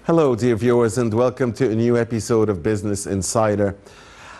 Hello, dear viewers, and welcome to a new episode of Business Insider.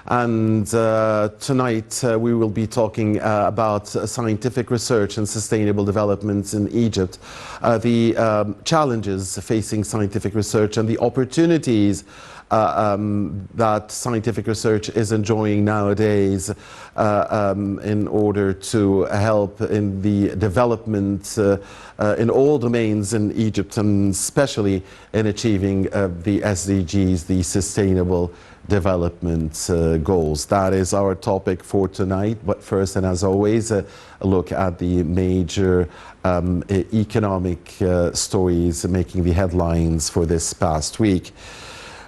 And tonight we will be talking about scientific research and sustainable developments in Egypt, the challenges facing scientific research and the opportunities that scientific research is enjoying nowadays in order to help in the development in all domains in Egypt, and especially in achieving the SDGs, the Sustainable Development Goals. That is our topic for tonight. But first, and as always, a look at the major economic stories making the headlines for this past week.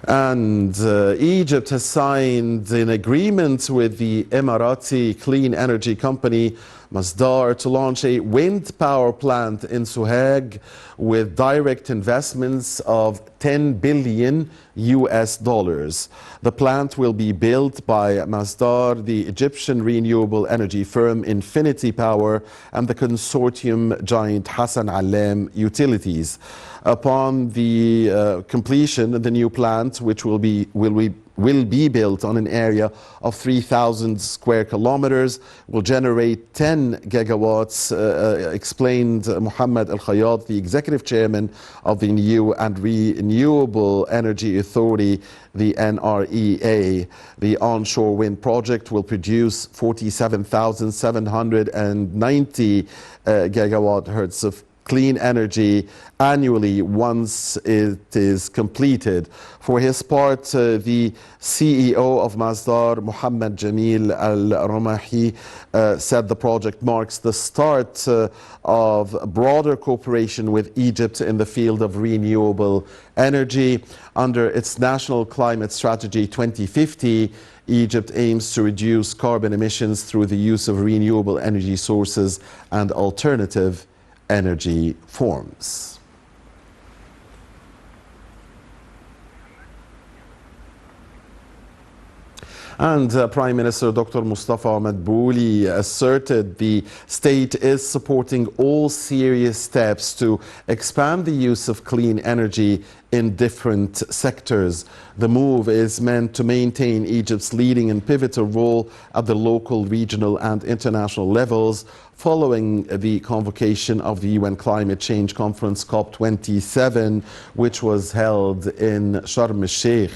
And Egypt has signed an agreement with the Emirati clean energy company Masdar to launch a wind power plant in Suhag with direct investments of $10 billion. The plant will be built by Masdar, the Egyptian renewable energy firm Infinity Power, and the consortium giant Hassan Allam Utilities. Upon the completion, the new plant, which will be built on an area of 3,000 square kilometers, will generate 10 gigawatts, explained Mohammed Al Khayyat, the executive chairman of the New and Renewable Energy Authority, the NREA. The onshore wind project will produce 47,790 gigawatt hertz of clean energy annually once it is completed. For his part, the CEO of Masdar, Mohammed Jamil Al-Ramahi, said the project marks the start of broader cooperation with Egypt in the field of renewable energy. Under its National Climate Strategy 2050, Egypt aims to reduce carbon emissions through the use of renewable energy sources and alternative energy forms. And Prime Minister Dr. Mustafa Madbouli asserted the state is supporting all serious steps to expand the use of clean energy in different sectors. The move is meant to maintain Egypt's leading and pivotal role at the local, regional and international levels following the convocation of the UN Climate Change Conference COP27, which was held in Sharm el-Sheikh.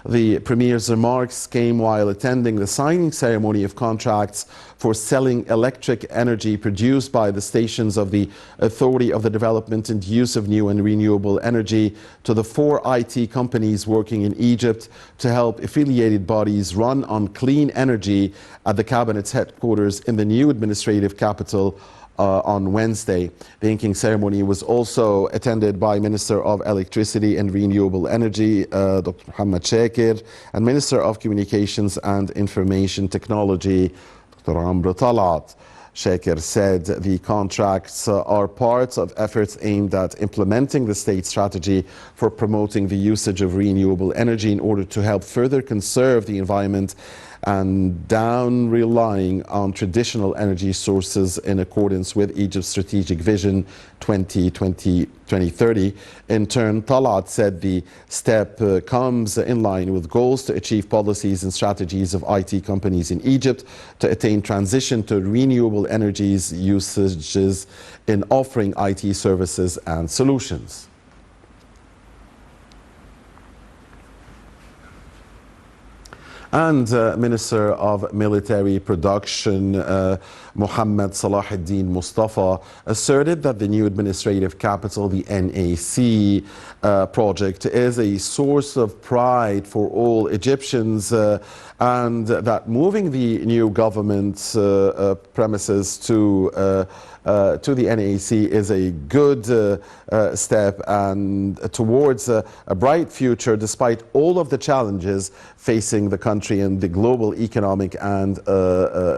The Premier's remarks came while attending the signing ceremony of contracts for selling electric energy produced by the stations of the Authority of the Development and Use of New and Renewable Energy to the 4 IT companies working in Egypt to help affiliated bodies run on clean energy at the Cabinet's headquarters in the new administrative capital on Wednesday. The inking ceremony was also attended by Minister of Electricity and Renewable Energy, Dr. Mohammed Shakir, and Minister of Communications and Information Technology, Dr. Amr Talat. Shakir said the contracts are part of efforts aimed at implementing the state strategy for promoting the usage of renewable energy in order to help further conserve the environment and down relying on traditional energy sources in accordance with Egypt's strategic vision 2030. In turn, Talat said the step comes in line with goals to achieve policies and strategies of IT companies in Egypt to attain transition to renewable energies usages in offering IT services and solutions. And Minister of Military Production, Mohammed Salahuddin Mustafa, asserted that the new administrative capital, the NAC project, is a source of pride for all Egyptians, and that moving the new government's premises to the NAC is a good step and towards a bright future despite all of the challenges facing the country and the global economic and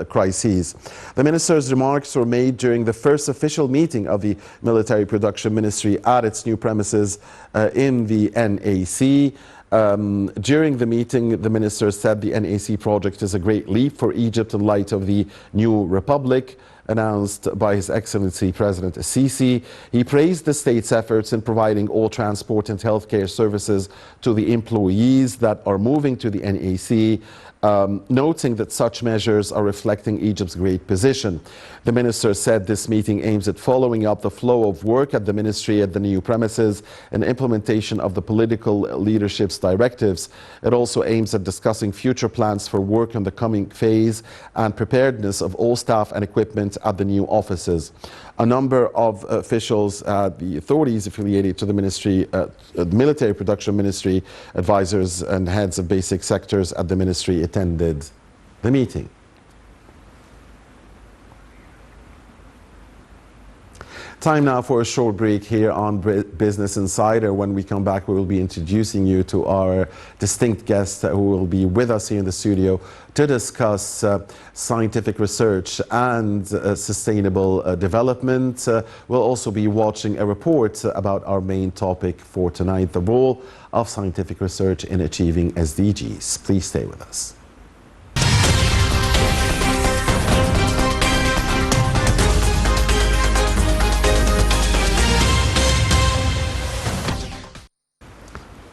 crises. The minister's remarks were made during the first official meeting of the Military Production Ministry at its new premises in the NAC. During the meeting, the minister said the NAC project is a great leap for Egypt in light of the new republic. announced by His Excellency President Sisi. He praised the state's efforts in providing all transport and healthcare services to the employees that are moving to the NAC, noting that such measures are reflecting Egypt's great position. The minister said this meeting aims at following up the flow of work at the ministry at the new premises and implementation of the political leadership's directives. It also aims at discussing future plans for work in the coming phase and preparedness of all staff and equipment at the new offices. A number of officials, the authorities affiliated to the ministry, military production ministry, advisors and heads of basic sectors at the ministry attended the meeting. Time now for a short break here on Business Insider. When we come back, we will be introducing you to our distinct guest who will be with us here in the studio to discuss scientific research and sustainable development. We'll also be watching a report about our main topic for tonight, the role of scientific research in achieving SDGs. Please stay with us.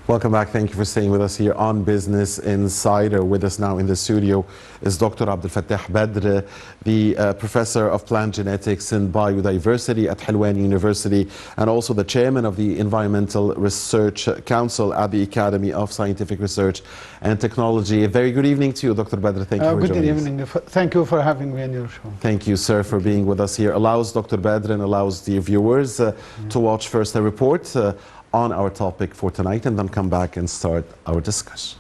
Welcome back. Thank you for staying with us here on Business Insider. With us now in the studio is Dr. Abdel Badr, the Professor of Plant Genetics and Biodiversity at Helwan University and also the Chairman of the Environmental Research Council at the Academy of Scientific Research and Technology. A very good evening to you, Dr. Badr. Thank you for joining us. Good evening. Thank you for having me on your show. Thank you, sir, for being with us here. Allows Dr. Badr and allows the viewers to watch first a report on our topic for tonight and then come back and start our discussion.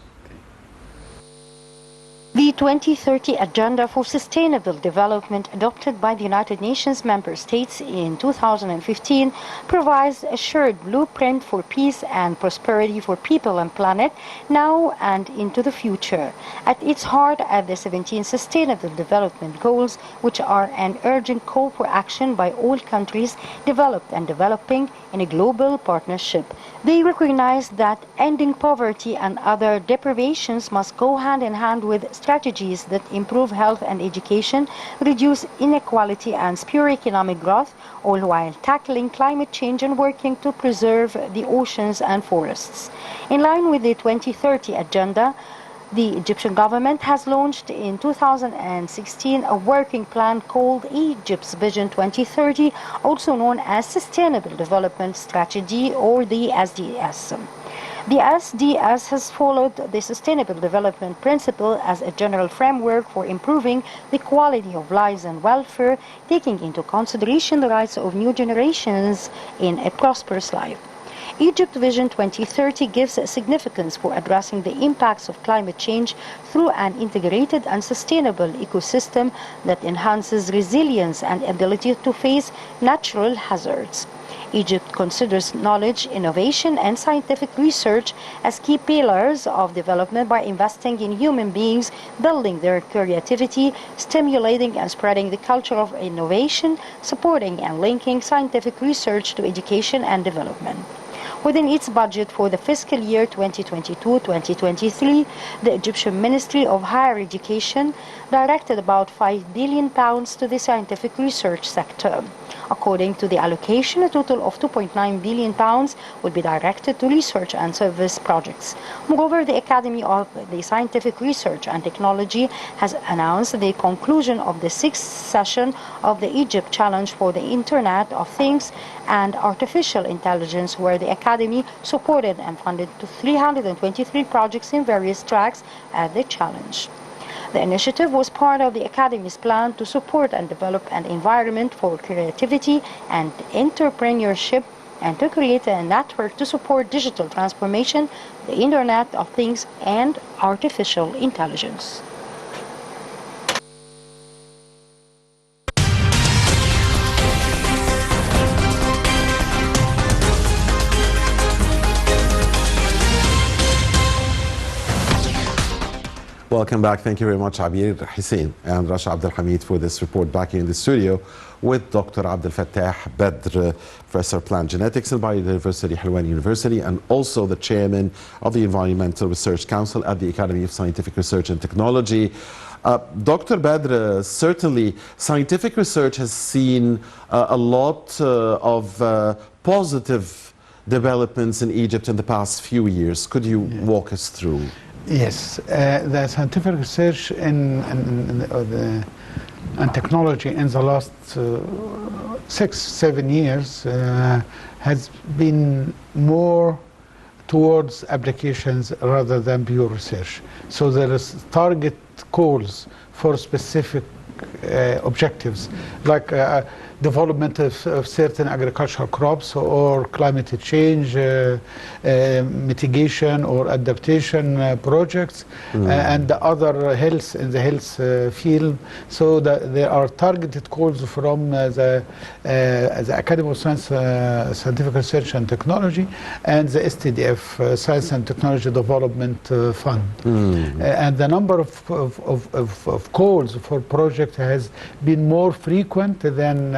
The 2030 Agenda for Sustainable Development adopted by the United Nations member states in 2015 provides a shared blueprint for peace and prosperity for people and planet now and into the future. At its heart are the 17 Sustainable Development Goals, which are an urgent call for action by all countries developed and developing in a global partnership. They recognize that ending poverty and other deprivations must go hand in hand with strategies that improve health and education, reduce inequality and spur economic growth, all while tackling climate change and working to preserve the oceans and forests. In line with the 2030 Agenda, the Egyptian government has launched in 2016 a working plan called Egypt's Vision 2030, also known as Sustainable Development Strategy or the SDS. The SDS has followed the Sustainable Development Principle as a general framework for improving the quality of lives and welfare, taking into consideration the rights of new generations in a prosperous life. Egypt Vision 2030 gives significance for addressing the impacts of climate change through an integrated and sustainable ecosystem that enhances resilience and ability to face natural hazards. Egypt considers knowledge, innovation, and scientific research as key pillars of development by investing in human beings, building their creativity, stimulating and spreading the culture of innovation, supporting and linking scientific research to education and development. Within its budget for the fiscal year 2022-2023, the Egyptian Ministry of Higher Education directed about £5 billion to the scientific research sector. According to the allocation, a total of £2.9 billion will be directed to research and service projects. Moreover, the Academy of the Scientific Research and Technology has announced the conclusion of the 6th session of the Egypt Challenge for the Internet of Things and Artificial Intelligence, where the Academy supported and funded 323 projects in various tracks at the challenge. The initiative was part of the Academy's plan to support and develop an environment for creativity and entrepreneurship and to create a network to support digital transformation, the Internet of Things, and artificial intelligence. Welcome back. Thank you very much, Abir Hussein and Rasha Abdel Hamid, for this report back here in the studio with Dr. Abdel Badr, Professor of Plant Genetics and Biodiversity, Helwan University, and also the Chairman of the Environmental Research Council at the Academy of Scientific Research and Technology. Dr. Badr, certainly scientific research has seen a lot of positive developments in Egypt in the past few years. Could you walk us through? Yes, the scientific research and technology in the last 6-7 years has been more towards applications rather than pure research. So there is target calls for specific objectives, like development of certain agricultural crops or climate change mitigation or adaptation projects, and the other health in the health field. So there are targeted calls from the Academy of Science, Scientific Research and Technology, and the STDF, Science and Technology Development Fund. And the number of calls for projects has been more frequent than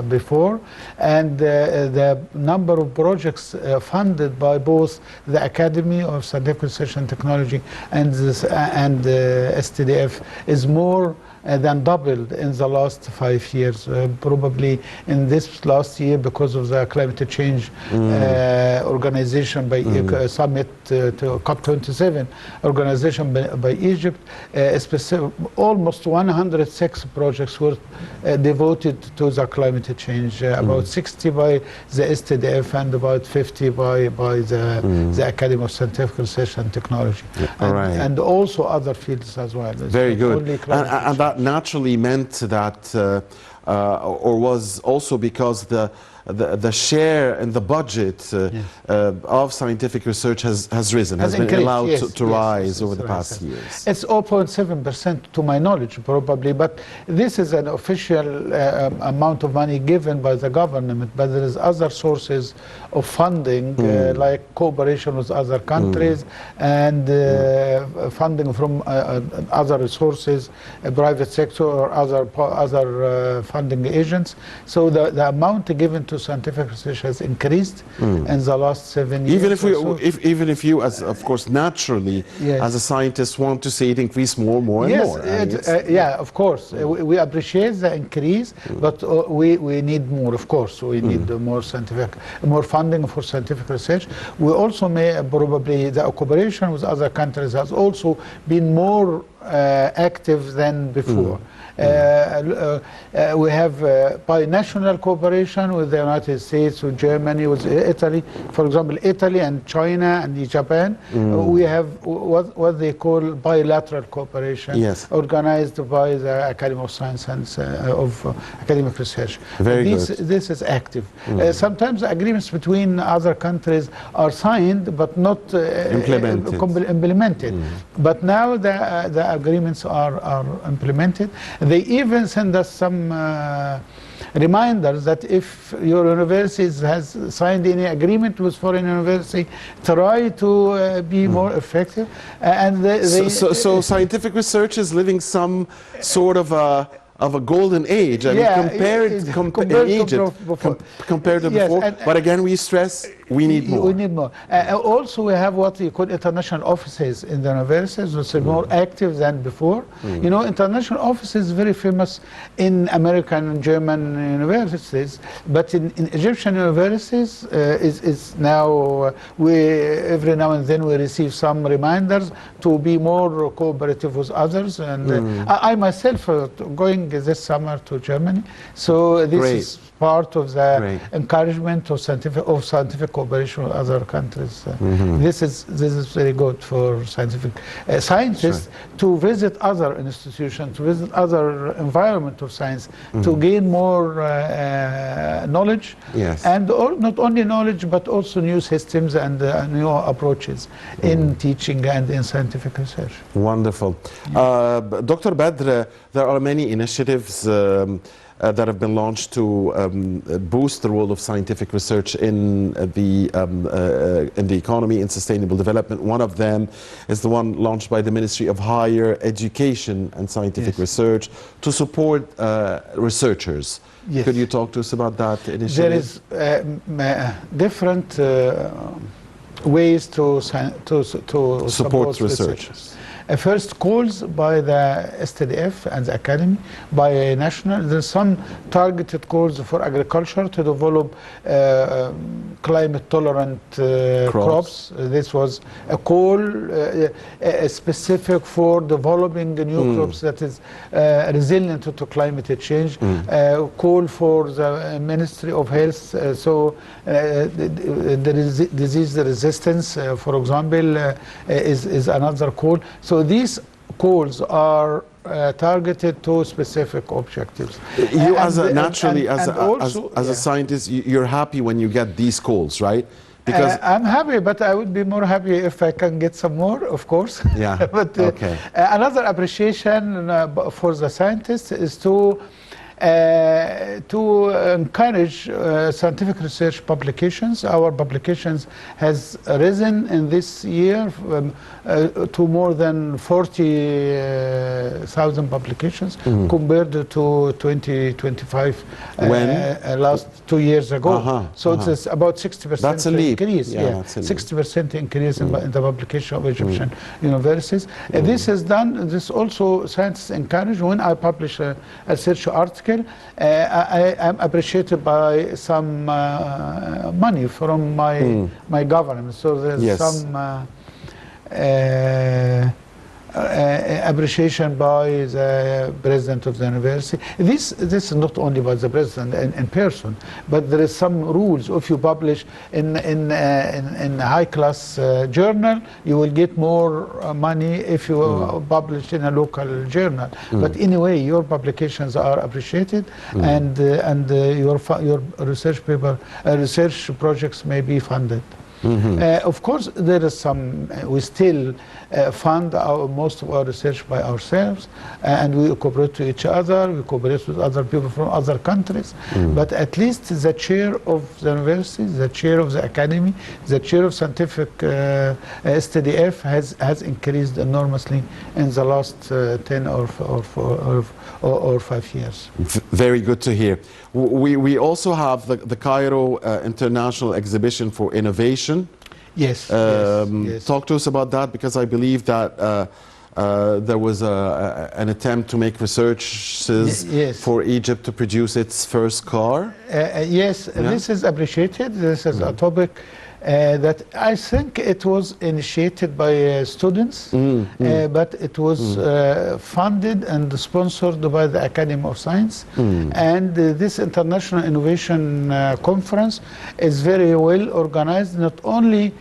before, and the number of projects funded by both the Academy of Scientific Research and Technology and STDF is more than doubled in the last 5 years. Probably in this last year, because of the climate change organization by summit to COP27 organization by Egypt, almost 106 projects were devoted to the climate change. About 60 by the STDF and about 50 by the Academy of Scientific Research and Technology, and also other fields as well. Very good. And that naturally meant that, or was also because the share in the budget of scientific research has risen, has been allowed to rise over the past years. It's 0.7% to my knowledge, probably, but this is an official amount of money given by the government, but there is other sources of funding, like cooperation with other countries and funding from other resources, private sector or other funding agents. So the amount given to scientific research has increased in the last 7 years. Even if you, as of course naturally, as a scientist, want to see it increase more and more. Yeah, of course. We appreciate the increase, but we need more. Of course, we need more funding for scientific research. We also may probably the cooperation with other countries has also been more active than before. We have binational cooperation with the United States, with Germany, with Italy. For example, Italy and China and Japan, we have what they call bilateral cooperation, organized by the Academy of Science and of Academic Research. This is active. Sometimes agreements between other countries are signed but not implemented. But now the agreements are implemented. They even send us some reminders that if your university has signed any agreement with foreign university, try to be more effective. And so scientific research is living some sort of a golden age. I mean, compared to before. But again, we stress we need more. We need more. Also, we have what we call international offices in the universities, which are more active than before. You know, international offices is very famous in American and German universities, but in Egyptian universities is now every now and then we receive some reminders to be more cooperative with others. And I myself going this summer to Germany, so this is part of the encouragement of scientific cooperation with other countries. This is very good for scientific scientists to visit other institutions, to visit other environment of science, to gain more knowledge, and not only knowledge but also new systems and new approaches in teaching and in scientific research. Wonderful. Dr. Badr, there are many initiatives that have been launched to boost the role of scientific research in the economy, in sustainable development. One of them is the one launched by the Ministry of Higher Education and Scientific Research to support researchers. Could you talk to us about that initiative? There is different ways to support researchers. first calls by the STDF and the Academy, by national. There's some targeted calls for agriculture to develop climate-tolerant crops. This was a call specific for developing new crops that is resilient to climate change. Call for the Ministry of Health. The disease resistance, for example, is another call. So these calls are targeted to specific objectives. You, as a scientist, you're happy when you get these calls, right? Because I'm happy, but I would be more happy if I can get some more, of course. Yeah. But okay. Another appreciation for the scientists is to encourage scientific research publications. Our publications has risen in this year to more than 40,000 publications compared to 2025 last 2 years ago. It's about 60% that's a leap. Increase. Yeah, 60% increase in the publication of Egyptian universities. This is done. This also scientists encourage. When I publish a research article, I am appreciated by some money from my government. So there's some appreciation by the president of the university. This is not only by the president in person, but there is some rules. If you publish in a high-class journal, you will get more money if you publish in a local journal. But anyway, your publications are appreciated, and your research projects may be funded. Of course, there is some. We still fund most of our research by ourselves, and we cooperate to each other. We cooperate with other people from other countries. But at least the chair of the university, the chair of the academy, the chair of scientific STDF has increased enormously in the last 10 or 5 years. Very good to hear. We also have the Cairo International Exhibition for Innovation. Yes, yes. Talk to us about that, because I believe that there was an attempt to make researches for Egypt to produce its first car. This is appreciated. This is a topic that I think it was initiated by students, but it was funded and sponsored by the Academy of Science. And this International Innovation Conference is very well organized, not only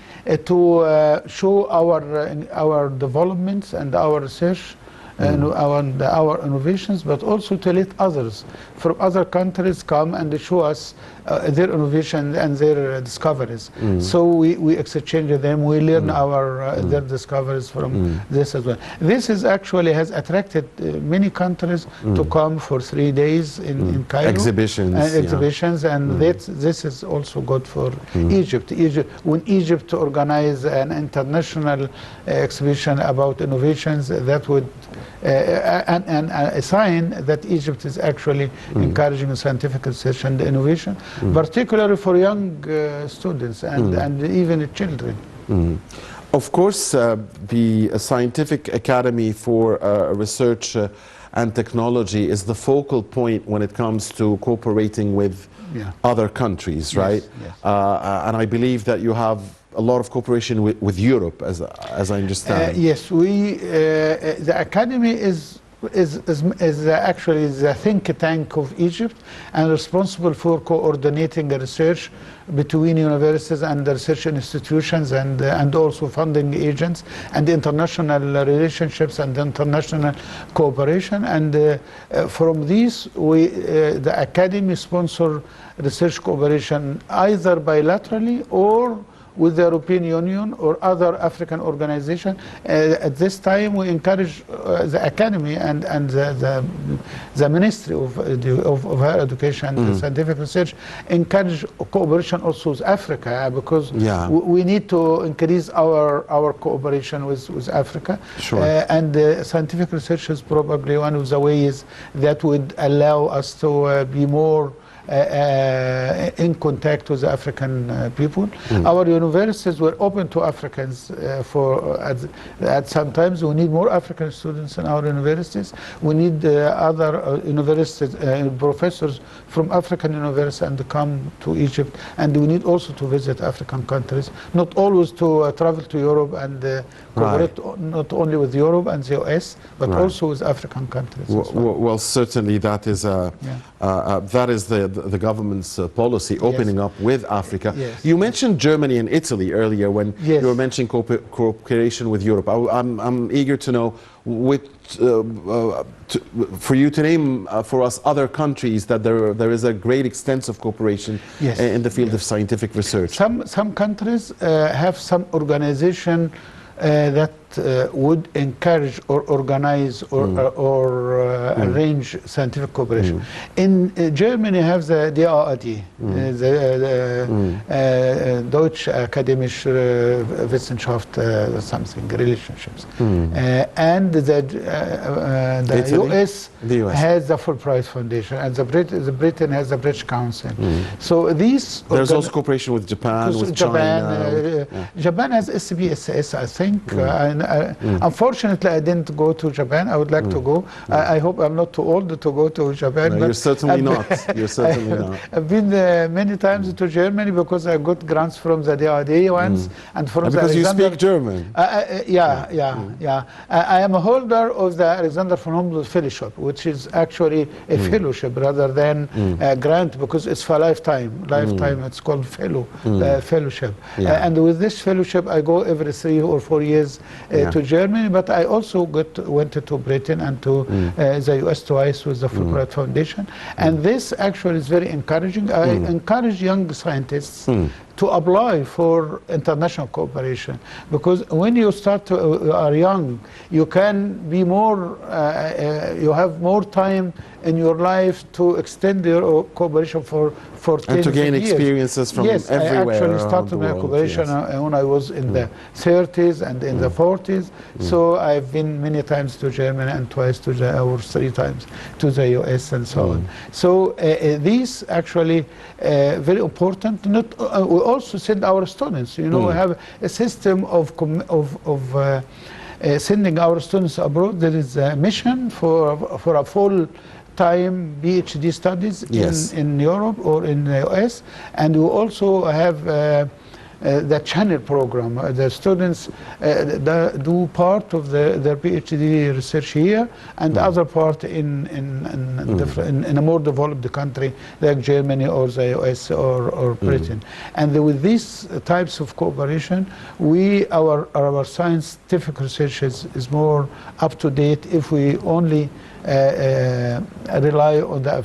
to show our developments and our research and our innovations, but also to let others from other countries come and show us their innovation and their discoveries. So we exchange them, we learn their discoveries from this as well. This is actually has attracted many countries to come for 3 days in Cairo. Exhibitions. And this is also good for Egypt. When Egypt organize an international exhibition about innovations, that would a sign that Egypt is actually encouraging scientific research and innovation, particularly for young students and even children. Of course, the Scientific Academy for Research and Technology is the focal point when it comes to cooperating with other countries, right? Yes. And I believe that you have a lot of cooperation with Europe, as I understand. Yes, the Academy is actually the think tank of Egypt and responsible for coordinating the research between universities and the research institutions and also funding agents and international relationships and international cooperation. And from these, the Academy sponsor research cooperation either bilaterally or with the European Union or other African organizations. At this time, we encourage the Academy and the Ministry of Higher Education and Scientific Research encourage cooperation also with Africa, because we need to increase our cooperation with Africa. Sure. And scientific research is probably one of the ways that would allow us to be more in contact with the African people. Our universities were open to Africans at sometimes we need more African students in our universities. We need other universities, professors from African universities and come to Egypt. And we need also to visit African countries, not always to travel to Europe and cooperate not only with Europe and the US, but also with African countries. Well, certainly that is the government's policy, opening up with Africa. Yes. You mentioned Germany and Italy earlier when you were mentioning cooperation with Europe. I'm eager to know for you to name for us other countries that there is a great extensive cooperation in the field of scientific research. Some countries have some organization that would encourage or organize or arrange scientific cooperation. In Germany have the DAAD, the Deutsche Akademische Wissenschaft something, relationships. And the US has the Fulbright Foundation, and the Britain has the British Council. So these... There's also cooperation with Japan, with China. Japan has SBSS, I think. Unfortunately, I didn't go to Japan. I would like to go. I hope I'm not too old to go to Japan. No, you're certainly not. You're certainly not. I've been many times to Germany because I got grants from the DAAD once and from because you speak German. Yeah. I am a holder of the Alexander von Humboldt Fellowship, which is actually a fellowship rather than a grant, because it's for lifetime. It's called fellowship. And with this fellowship, I go every 3 or 4 years to Germany, but I also went to Britain and to the US twice with the Fulbright Foundation. And this actually is very encouraging. I encourage young scientists to apply for international cooperation, because when you are young, you can be more, you have more time in your life to extend your cooperation for 10 and to gain years. Experiences from everywhere. I actually started my cooperation when I was in the 30s and in the 40s. So I've been many times to Germany and twice to or 3 times to the US and so on. So these actually very important. We also send our students. You know, we have a system of sending our students abroad. There is a mission for a full-time PhD studies in Europe or in the US, and we also have the channel program. The students do part of their PhD research here, and the other part in a more developed country like Germany or the US or Britain. And with these types of cooperation, our scientific research is more up to date if we only rely on the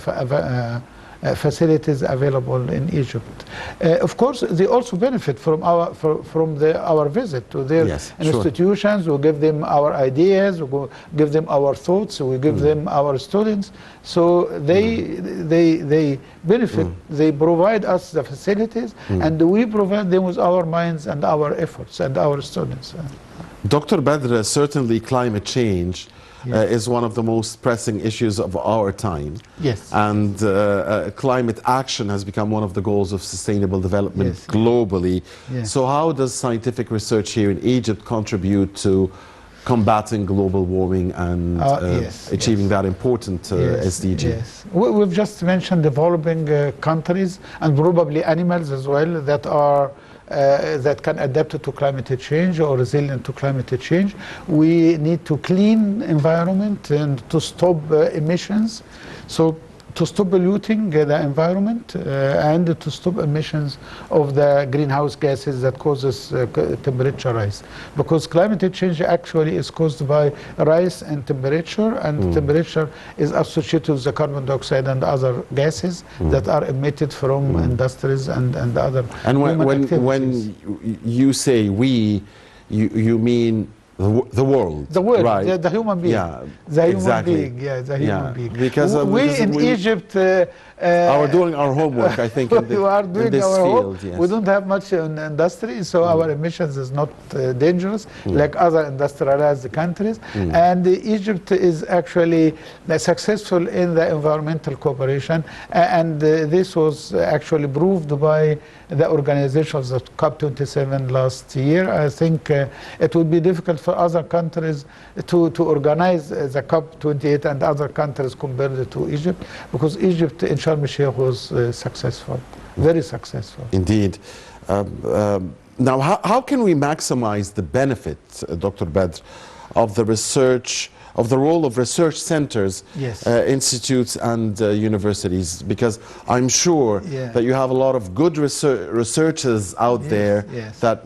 facilities available in Egypt. Of course, they also benefit from our visit to their institutions. We give them our ideas, we give them our thoughts, we give them our students. So they benefit. They provide us the facilities, and we provide them with our minds and our efforts and our students. Dr. Badr, certainly climate change is one of the most pressing issues of our time. Yes. And climate action has become one of the goals of sustainable development globally. So how does scientific research here in Egypt contribute to combating global warming and achieving that important SDG? Yes. We've just mentioned developing countries and probably animals as well that are that can adapt to climate change or resilient to climate change. We need to clean environment and to stop emissions. So to stop polluting the environment and to stop emissions of the greenhouse gases that causes temperature rise. Because climate change actually is caused by rise in temperature, and temperature is associated with the carbon dioxide and other gases that are emitted from industries and other when you say we, you mean the world. The world, right. the human being. Yeah, the human exactly. being, the human being. Because we in Egypt doing our homework, I think, in, we are in doing this our field. hope. Yes. We don't have much in industry, so our emissions is not dangerous like other industrialized countries. And Egypt is actually successful in the environmental cooperation, and this was actually proved by the organization of the COP27 last year. I think it would be difficult for other countries to organize the COP28 and other countries compared to Egypt, because Egypt in Sharm el-Sheikh was successful, very successful. Indeed. Now, how can we maximize the benefit, Dr. Badr, of the research, of the role of research centers, Yes. institutes and universities? Because I'm sure that you have a lot of good researchers out there that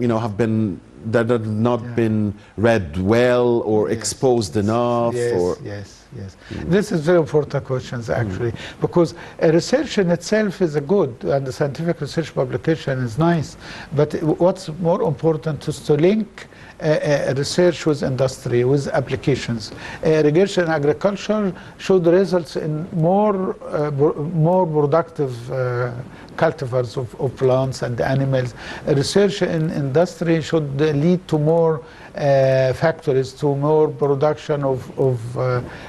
that have not been read well or exposed enough. Yes. This is very important questions actually, because research in itself is a good, and the scientific research publication is nice, but what's more important is to link research with industry, with applications. Irrigation and agriculture showed results in more productive cultivars of plants and animals. Research in industry should lead to more factories, to more production of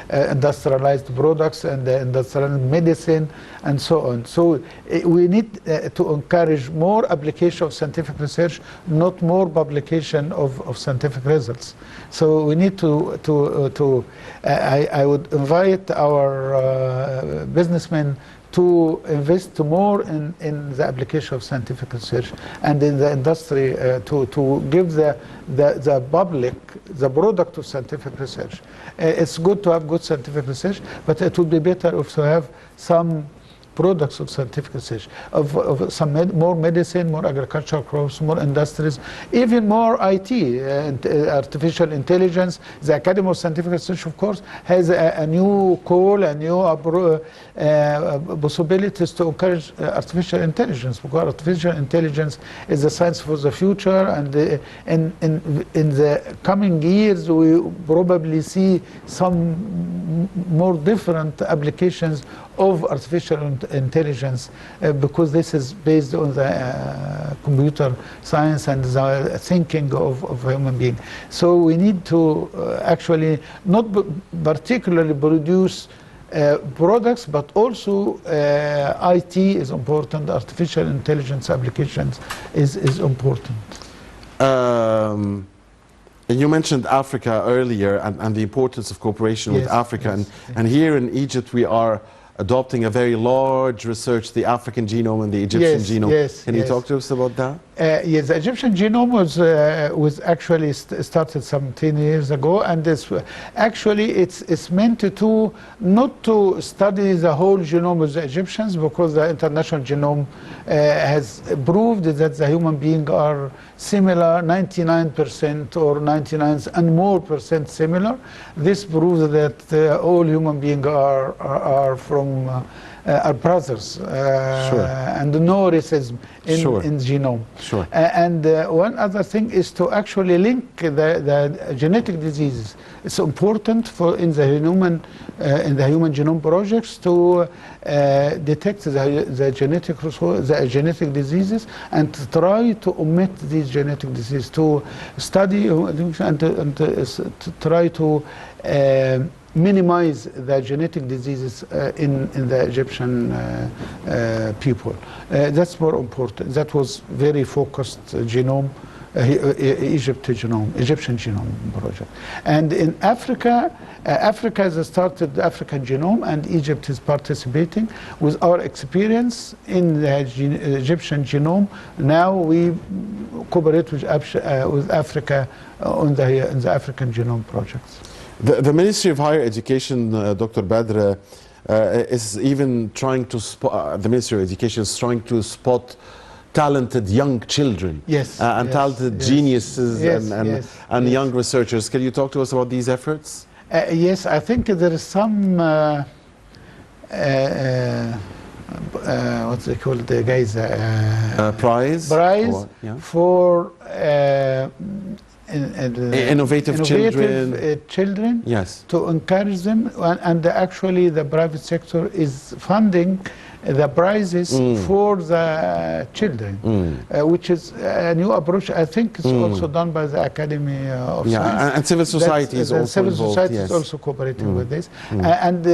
industrialized products and industrial medicine and so on. So we need to encourage more application of scientific research, not more publication of scientific results. So we need I would invite our businessmen to invest more in the application of scientific research, and in the industry to give the public the product of scientific research. It's good to have good scientific research, but it would be better if to have some products of scientific research, of some more medicine, more agricultural crops, more industries, even more IT, artificial intelligence. The Academy of Scientific Research, of course, has a new call, a new possibilities to encourage artificial intelligence, because artificial intelligence is the science for the future, and in the coming years we probably see some more different applications of artificial intelligence, because this is based on the computer science and the thinking of a human being. So we need to actually not particularly produce products, but also IT is important, artificial intelligence applications is important. And you mentioned Africa earlier, and the importance of cooperation with Africa. And here in Egypt we are adopting a very large research, the African genome and the Egyptian genome. Can you talk to us about that? Yes, the Egyptian genome was actually started some 10 years ago, and this actually it's meant to not to study the whole genome of the Egyptians, because the international genome has proved that the human beings are similar, 99% or 99 and more percent similar. This proves that all human beings are from are brothers, and no racism in genome. And one other thing is to actually link the genetic diseases. It's important for in the human genome projects to detect the genetic diseases and to try to omit these genetic diseases, to study and to try to minimize the genetic diseases in the Egyptian people. That's more important. That was very focused genome, Egyptian genome project. And in Africa, Africa has started the African genome, and Egypt is participating with our experience in the Egyptian genome. Now we cooperate with Africa on the African genome projects. The Ministry of Higher Education, Dr. Badr, is even trying to spot, the Ministry of Education is trying to spot talented young children and talented geniuses and young researchers. Can you talk to us about these efforts? Yes, I think there is some, what's they called, the guys? Prize for innovative children, to encourage them, and actually the private sector is funding the prizes for the children, which is a new approach. I think it's also done by the Academy of Science. And civil society is also civil involved. society Yes. is also cooperating with this, and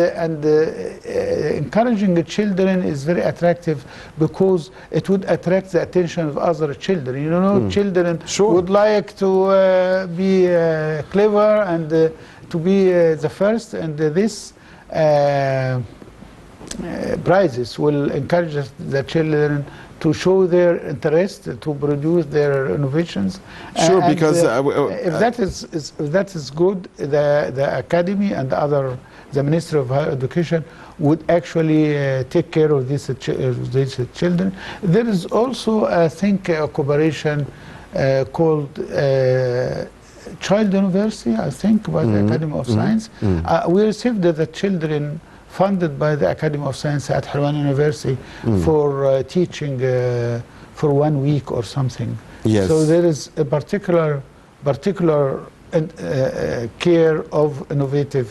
encouraging the children is very attractive because it would attract the attention of other children. You know, children would like to be clever and to be the first, and this prizes will encourage the children to show their interest, to produce their innovations. Sure, And, because if that is good, the academy and the Ministry of Higher Education would actually take care of these children. There is also, I think, a cooperation called Child University, I think, by the Academy of Science. We received the children funded by the Academy of Science at Helwan University for teaching for 1 week or something. Yes. So there is a particular care of innovative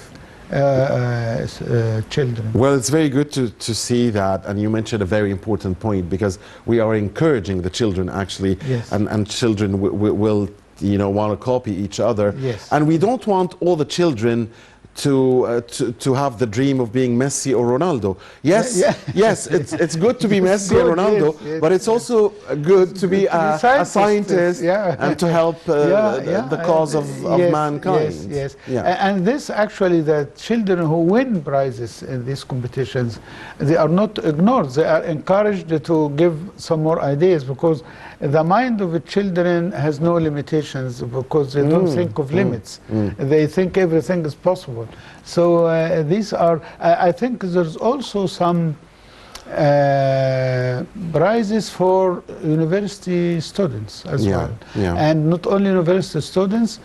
children. Well, it's very good to see that, and you mentioned a very important point, because we are encouraging the children actually, Yes. and children will want to copy each other. Yes. And we don't want all the children to have the dream of being Messi or Ronaldo. Yes, yes, it's good to be Messi or Ronaldo, yes, but it's also good to be a scientist and to help the cause of mankind. Yes, Yeah. and this actually, the children who win prizes in these competitions, they are not ignored. They are encouraged to give some more ideas, because the mind of the children has no limitations, because they don't think of limits. They think everything is possible. So these are, I think there's also some prizes for university students as well. Yeah. And not only university students,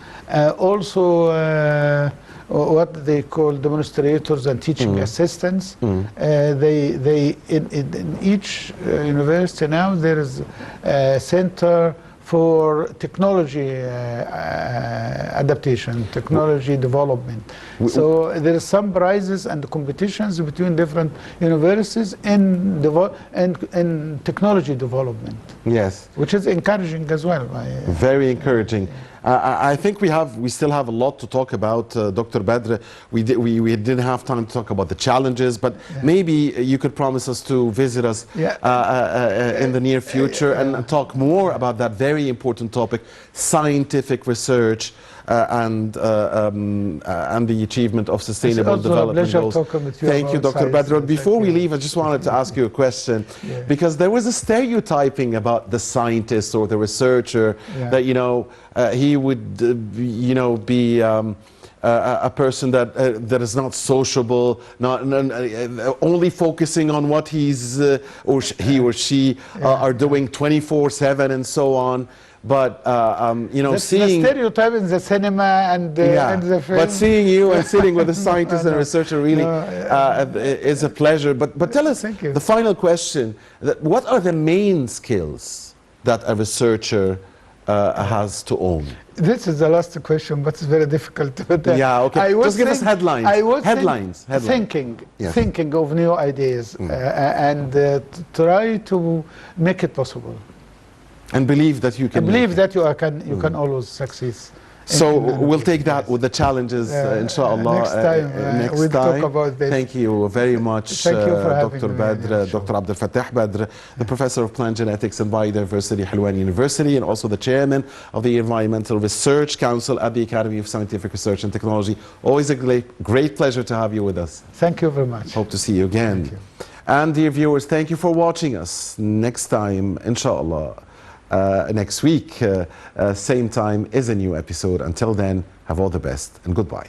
also what they call demonstrators and teaching assistants. They in each university now there is a center for technology adaptation, technology development. So there are some prizes and competitions between different universities in technology development. Yes. Which is encouraging as well. Very encouraging. I think we still have a lot to talk about, Dr. Badr. We didn't have time to talk about the challenges, but maybe you could promise us to visit us in the near future and talk more about that very important topic, scientific research and the achievement of sustainable development goals. Thank you, Dr. Badr. Before we leave, I just wanted to ask you a question, because there was a stereotyping about the scientist or the researcher that he would be a person that is not sociable, not only focusing on what he's or he or she are doing 24/7 and so on. But That's seeing the stereotype in the cinema and the film. but seeing you and sitting with a scientist and a researcher really is a pleasure. But tell us the final question: what are the main skills that a researcher has to own? This is the last question, but it's very difficult. Yeah, okay. Just give us headlines. I was headlines. Thinking of new ideas and try to make it possible. And believe that you can. I believe that you can always succeed. So we'll take that with the challenges, inshallah. Next time, we'll talk about this. Thank you very much, Thank you for Dr. Badr, Dr. Abdel Fatth Badr, the Professor of Plant Genetics and Biodiversity, Helwan University, and also the Chairman of the Environmental Research Council at the Academy of Scientific Research and Technology. Always a great pleasure to have you with us. Thank you very much. Hope to see you again. Thank you. And dear viewers, thank you for watching us. Next time, inshallah. Next week, same time, is a new episode. Until then, have all the best and goodbye.